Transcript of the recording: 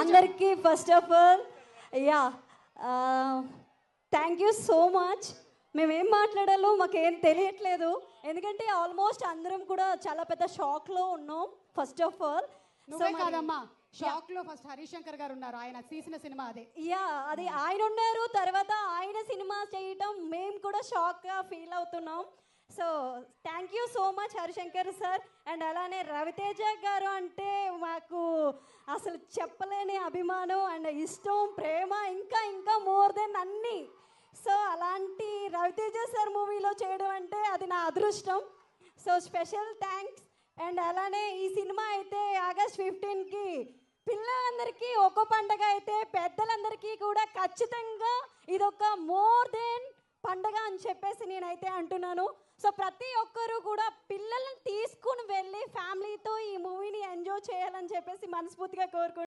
అందరికీ first of all yeah thank you so much. మేమేం మాట్లాడాలో మాకేం తెలియట్లేదు, ఎందుకంటే ఆల్మోస్ట్ అందరం కూడా చాలా పెద్ద షాక్లో ఉన్నాం. ఫస్ట్ ఆఫ్ ఆల్ నువ్వే కాదమ్మా, షాక్ లో ఫస్ట్ హరిశంకర్ గారు ఉన్నారు, ఆయన తీసిన సినిమా అదే. యా అది ఆయన ఉన్నారు, తర్వాత ఆయన సినిమా చేయటం మేము కూడా షాక్గా ఫీల్ అవుతున్నాం. So thank you so much Harishankar sir. And అలానే రవితేజ గారు అంటే మాకు అసలు చెప్పలేని అభిమానం అండ్ ఇష్టం, ప్రేమ, ఇంకా ఇంకా మోర్ దెన్ అన్నీ. సో అలాంటి రవితేజ సార్ మూవీలో చేయడం అంటే అది నా అదృష్టం. So special thanks. అండ్ అలానే ఈ సినిమా అయితే ఆగస్ట్ 15కి పిల్లలందరికీ ఒక్కో పండగ అయితే పెద్దలందరికీ కూడా ఖచ్చితంగా ఇదొక మోర్ దెన్ పండగ అని చెప్పేసి నేనైతే అంటున్నాను. సో ప్రతి ఒక్కరూ కూడా పిల్లల్ని తీసుకుని వెళ్ళి ఫ్యామిలీతో ఈ మూవీని ఎంజాయ్ చేయాలని చెప్పేసి మనస్ఫూర్తిగా కోరుకుంటున్నాను.